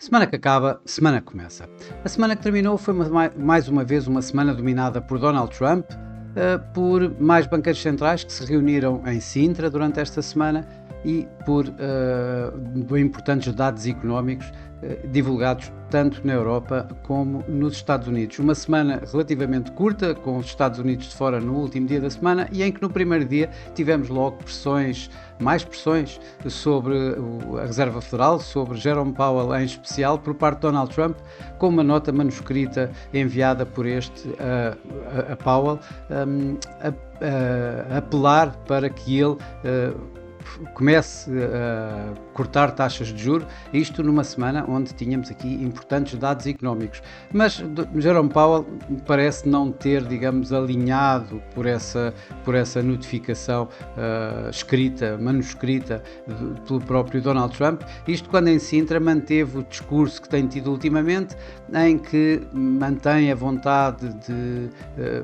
Semana que acaba, semana que começa. A semana que terminou foi mais uma vez uma semana dominada por Donald Trump, por mais banqueiros centrais que se reuniram em Sintra durante esta semana e por importantes dados económicos divulgados tanto na Europa como nos Estados Unidos. Uma semana relativamente curta, com os Estados Unidos de fora no último dia da semana, e em que no primeiro dia tivemos logo mais pressões sobre a Reserva Federal, sobre Jerome Powell em especial, por parte de Donald Trump, com uma nota manuscrita enviada por este a Powell, a apelar para que ele comece a cortar taxas de juros, isto numa semana onde tínhamos aqui importantes dados económicos. Mas Jerome Powell parece não ter, digamos, alinhado por essa notificação manuscrita pelo próprio Donald Trump, isto quando em Sintra manteve o discurso que tem tido ultimamente, em que mantém a vontade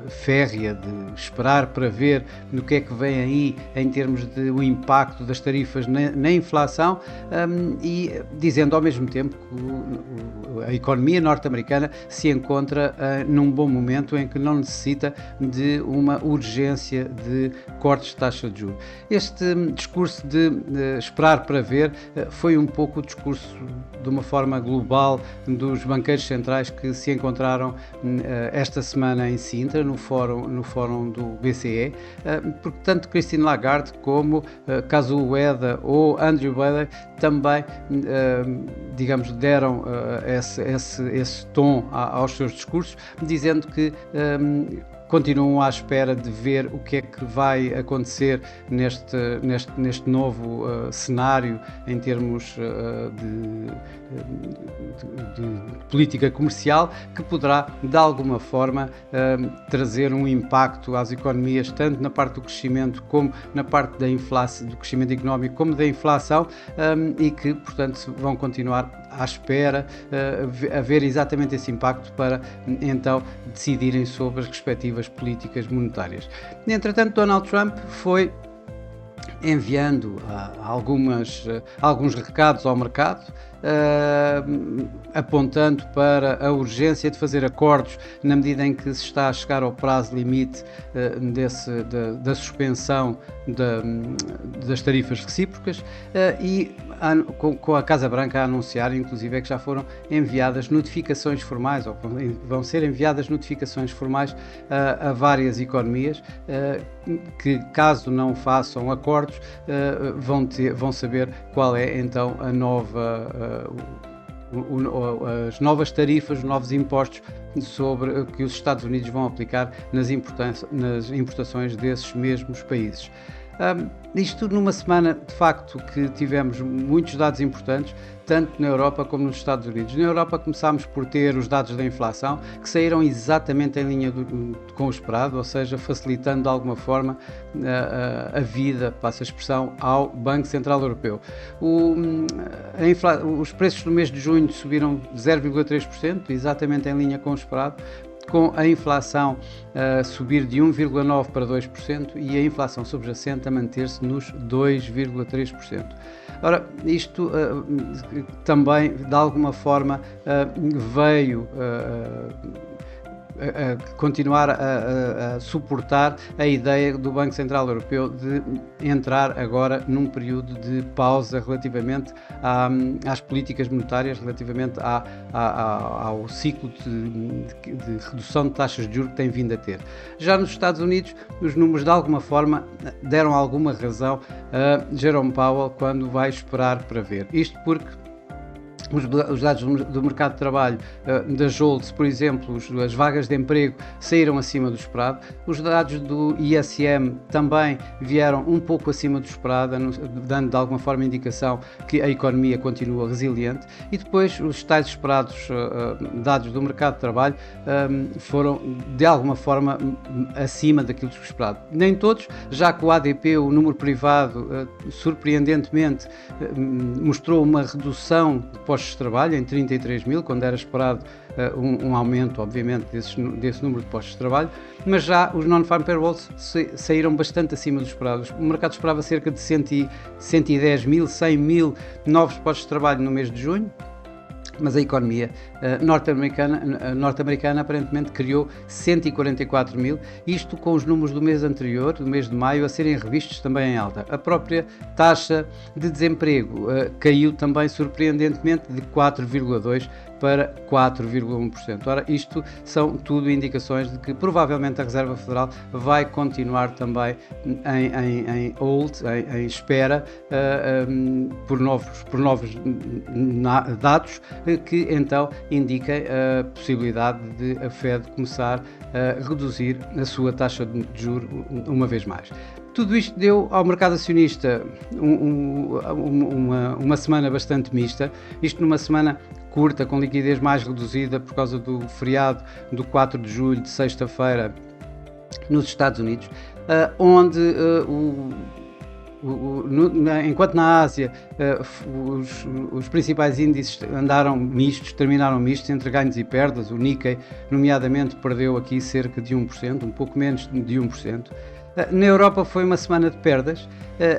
férrea de esperar para ver no que é que vem aí em termos de o impacto das tarifas na inflação, e dizendo ao mesmo tempo que a economia norte-americana se encontra num bom momento em que não necessita de uma urgência de cortes de taxa de juros. Este discurso de esperar para ver foi um pouco o discurso de uma forma global dos banqueiros centrais que se encontraram esta semana em Sintra, no fórum do BCE, porque tanto Christine Lagarde como Kazuo Ueda ou Andrew Bailey também, digamos, deram esse tom aos seus discursos, dizendo que continuam à espera de ver o que é que vai acontecer neste novo cenário em termos de política comercial, que poderá de alguma forma trazer um impacto às economias, tanto na parte do crescimento como na parte da inflação, do crescimento económico como da inflação, e que, portanto, vão continuar à espera a ver exatamente esse impacto para então decidirem sobre as respectivas políticas monetárias. Entretanto, Donald Trump foi enviando alguns recados ao mercado, apontando para a urgência de fazer acordos na medida em que se está a chegar ao prazo limite da suspensão das tarifas recíprocas, e com a Casa Branca a anunciar, inclusive, que já foram enviadas notificações formais, ou vão ser enviadas notificações formais a várias economias, que, caso não façam acordos, vão saber qual é então a as novas tarifas, os novos impostos sobre que os Estados Unidos vão aplicar nas importações desses mesmos países. Isto numa semana, de facto, que tivemos muitos dados importantes, tanto na Europa como nos Estados Unidos. Na Europa começámos por ter os dados da inflação, que saíram exatamente em linha com o esperado, ou seja, facilitando de alguma forma a vida, passa a expressão, ao Banco Central Europeu. Os preços do mês de junho subiram 0,3%, exatamente em linha com o esperado, com a inflação a subir de 1,9% para 2% e a inflação subjacente a manter-se nos 2,3%. Ora, isto também, de alguma forma, veio a continuar a suportar a ideia do Banco Central Europeu de entrar agora num período de pausa relativamente às políticas monetárias, relativamente ao ciclo de redução de taxas de juros que tem vindo a ter. Já nos Estados Unidos, os números de alguma forma deram alguma razão a Jerome Powell quando vai esperar para ver. Isto porque os dados do mercado de trabalho da JOLTS, por exemplo, as vagas de emprego saíram acima do esperado. Os dados do ISM também vieram um pouco acima do esperado, dando de alguma forma indicação que a economia continua resiliente. E depois os tais esperados dados do mercado de trabalho foram de alguma forma acima daquilo que esperado. Nem todos, já que o ADP, o número privado, surpreendentemente mostrou uma redução de postos de trabalho em 33 mil, quando era esperado um aumento, obviamente, desse número de postos de trabalho, mas já os non-farm payrolls saíram bastante acima dos esperados. O mercado esperava cerca de 110 mil, 100 mil novos postos de trabalho no mês de junho, mas a economia norte-americana aparentemente criou 144 mil, isto com os números do mês anterior, do mês de maio, a serem revistos também em alta. A própria taxa de desemprego caiu também surpreendentemente de 4,2% para 4,1%. Ora, isto são tudo indicações de que provavelmente a Reserva Federal vai continuar também em hold, em espera por novos dados que então indiquem a possibilidade de a Fed começar a reduzir a sua taxa de juros uma vez mais. Tudo isto deu ao mercado acionista uma semana bastante mista, isto numa semana curta, com liquidez mais reduzida por causa do feriado do 4 de julho, de sexta-feira, nos Estados Unidos, onde enquanto na Ásia os principais índices terminaram mistos entre ganhos e perdas. O Nikkei, nomeadamente, perdeu aqui cerca de 1%, um pouco menos de 1%. Na Europa foi uma semana de perdas,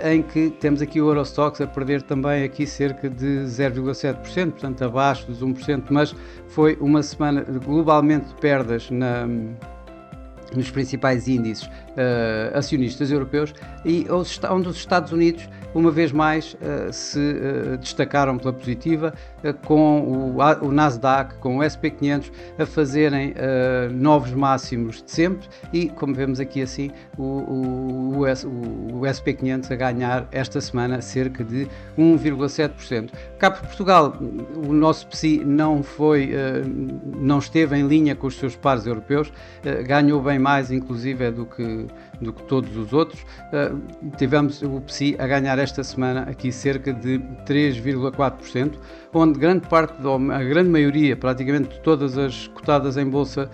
em que temos aqui o Eurostoxx a perder também aqui cerca de 0,7%, portanto abaixo dos 1%, mas foi uma semana globalmente de perdas nos principais índices acionistas europeus, e onde os Estados Unidos, uma vez mais, se destacaram pela positiva, com o Nasdaq, com o SP500 a fazerem novos máximos de sempre, e como vemos aqui assim, o SP500 a ganhar esta semana cerca de 1,7%. Cá por Portugal, o nosso PSI não esteve em linha com os seus pares europeus, ganhou bem mais inclusive do que todos os outros. Tivemos o PSI a ganhar esta semana aqui cerca de 3,4%, onde a grande maioria, praticamente todas as cotadas em bolsa,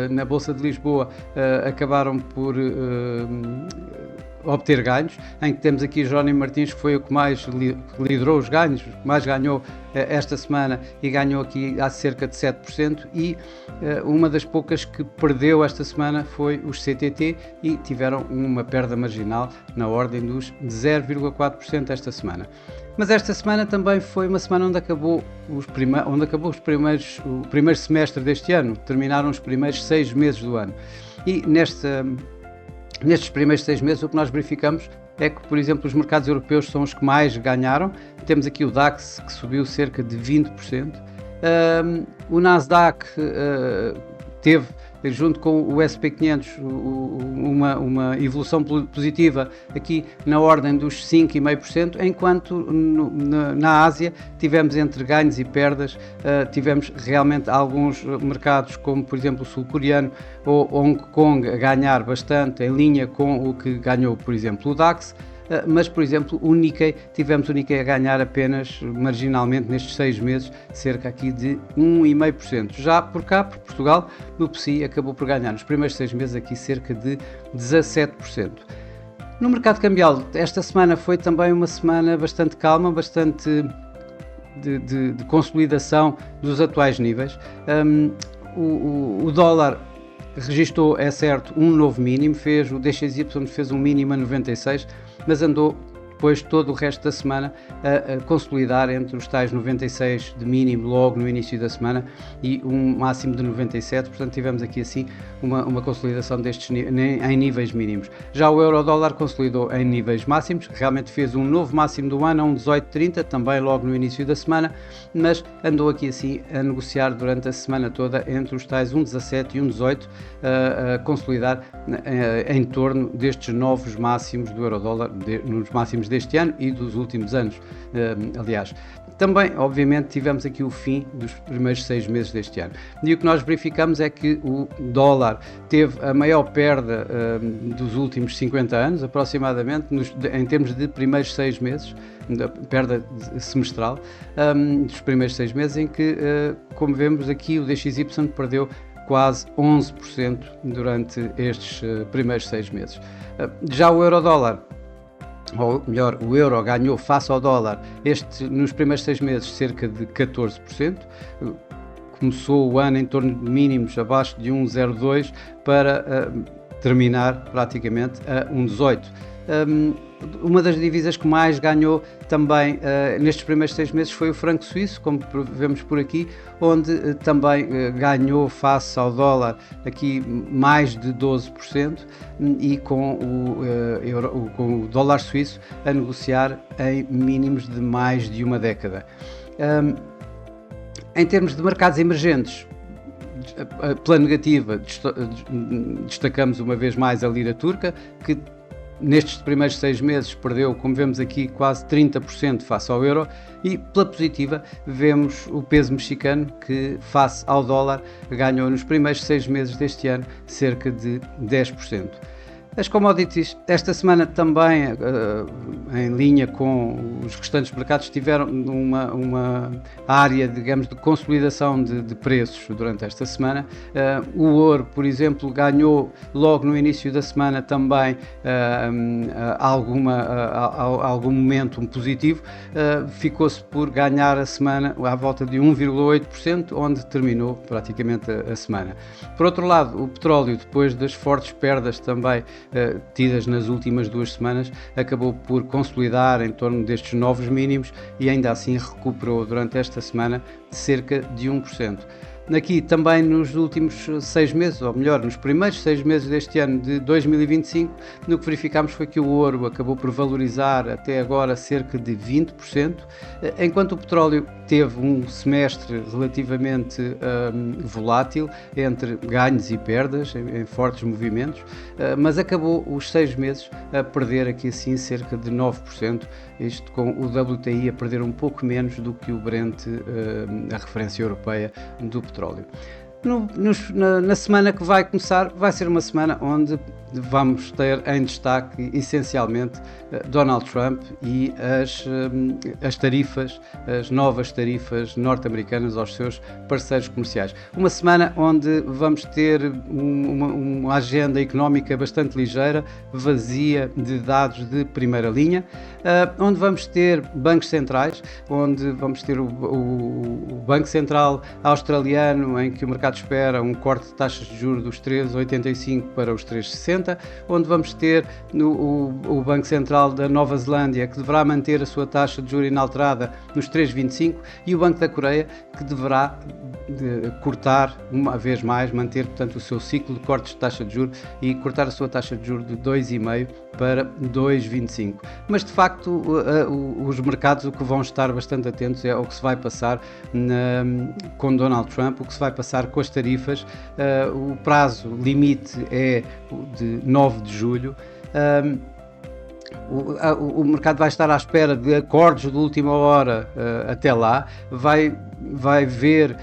na Bolsa de Lisboa, acabaram por obter ganhos, em que temos aqui Jerónimo Martins, que foi o que mais liderou os ganhos, que mais ganhou esta semana, e ganhou aqui há cerca de 7%, e uma das poucas que perdeu esta semana foi os CTT, e tiveram uma perda marginal na ordem dos 0,4% esta semana. Mas esta semana também foi uma semana onde acabou o primeiro semestre deste ano, terminaram os primeiros 6 meses do ano, e nestes primeiros 6 meses o que nós verificamos é que, por exemplo, os mercados europeus são os que mais ganharam. Temos aqui o DAX, que subiu cerca de 20%. O Nasdaq teve, junto com o SP500, uma evolução positiva aqui na ordem dos 5,5%, enquanto na Ásia tivemos entre ganhos e perdas, tivemos realmente alguns mercados, como por exemplo o sul-coreano ou Hong Kong, a ganhar bastante em linha com o que ganhou, por exemplo, o DAX. Mas, por exemplo, tivemos o Nikkei a ganhar apenas marginalmente nestes 6 meses, cerca aqui de 1,5%. Já por cá, por Portugal, o PSI acabou por ganhar nos primeiros 6 meses aqui cerca de 17%. No mercado cambial, esta semana foi também uma semana bastante calma, bastante de consolidação dos atuais níveis. O dólar registou, é certo, um novo mínimo, o DXY fez um mínimo a 96, mas andou depois todo o resto da semana a consolidar entre os tais 96 de mínimo logo no início da semana e um máximo de 97, portanto tivemos aqui assim uma consolidação destes em níveis mínimos. Já o euro-dólar consolidou em níveis máximos, realmente fez um novo máximo do ano a 1,1830, também logo no início da semana, mas andou aqui assim a negociar durante a semana toda entre os tais 1,17 e 1,18, a consolidar em torno destes novos máximos do euro-dólar, nos máximos deste ano e dos últimos anos, aliás. Também, obviamente, tivemos aqui o fim dos primeiros 6 meses deste ano. E o que nós verificamos é que o dólar teve a maior perda dos últimos 50 anos, aproximadamente, em termos de primeiros 6 meses, da perda semestral, dos primeiros 6 meses, em que, como vemos aqui, o DXY perdeu quase 11% durante estes primeiros 6 meses. Já o euro-dólar, ou melhor, o euro ganhou face ao dólar nos primeiros 6 meses cerca de 14%, começou o ano em torno de mínimos abaixo de 1,02 para terminar praticamente a 1,18. Uma das divisas que mais ganhou também nestes primeiros 6 meses foi o franco suíço, como vemos por aqui, onde também ganhou face ao dólar aqui mais de 12% e com o dólar suíço a negociar em mínimos de mais de uma década. Em termos de mercados emergentes, pela negativa, destacamos uma vez mais a lira turca, que nestes primeiros 6 meses perdeu, como vemos aqui, quase 30% face ao euro, e pela positiva vemos o peso mexicano que, face ao dólar, ganhou nos primeiros 6 meses deste ano cerca de 10%. As commodities esta semana também, em linha com os restantes mercados, tiveram uma área, digamos, de consolidação de preços durante esta semana. O ouro, por exemplo, ganhou logo no início da semana também algum momento positivo. Ficou-se por ganhar a semana à volta de 1,8%, onde terminou praticamente a semana. Por outro lado, o petróleo, depois das fortes perdas também tidas nas últimas 2 semanas, acabou por consolidar em torno destes novos mínimos e ainda assim recuperou durante esta semana cerca de 1%. Aqui também nos últimos 6 meses, ou melhor, nos primeiros 6 meses deste ano de 2025, no que verificámos foi que o ouro acabou por valorizar até agora cerca de 20%, enquanto o petróleo teve um semestre relativamente volátil, entre ganhos e perdas, em fortes movimentos, mas acabou os 6 meses a perder aqui assim cerca de 9%, isto com o WTI a perder um pouco menos do que o Brent, a referência europeia do petróleo. Na semana que vai começar, vai ser uma semana onde vamos ter em destaque essencialmente Donald Trump e as tarifas, as novas tarifas norte-americanas aos seus parceiros comerciais. Uma semana onde vamos ter uma agenda económica bastante ligeira, vazia de dados de primeira linha, onde vamos ter bancos centrais, onde vamos ter o Banco Central australiano, em que o mercado espera um corte de taxas de juros dos 3,85 para os 3,60, onde vamos ter o Banco Central da Nova Zelândia, que deverá manter a sua taxa de juros inalterada nos 3,25, e o Banco da Coreia, que deverá cortar uma vez mais, manter portanto o seu ciclo de cortes de taxa de juros e cortar a sua taxa de juros de 2,5 para 2,25. Mas de facto os mercados o que vão estar bastante atentos é ao que se vai passar com Donald Trump, o que se vai passar com as tarifas. O prazo limite é de 9 de julho. O mercado vai estar à espera de acordos de última hora até lá, vai ver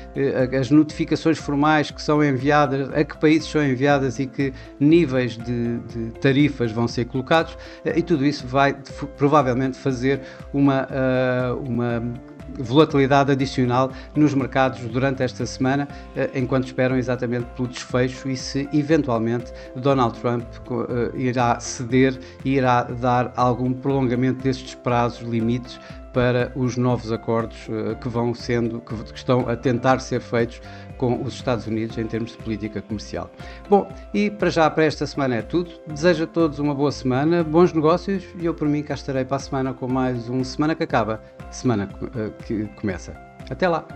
as notificações formais que são enviadas, a que países são enviadas e que níveis de tarifas vão ser colocados, e tudo isso vai provavelmente fazer uma volatilidade adicional nos mercados durante esta semana, enquanto esperam exatamente pelo desfecho e se eventualmente Donald Trump irá ceder e irá dar algum prolongamento destes prazos limites para os novos acordos que estão a tentar ser feitos com os Estados Unidos em termos de política comercial. Bom, e para esta semana é tudo. Desejo a todos uma boa semana, bons negócios, e eu por mim cá estarei para a semana com mais Semana que Acaba, semana que começa. Até lá!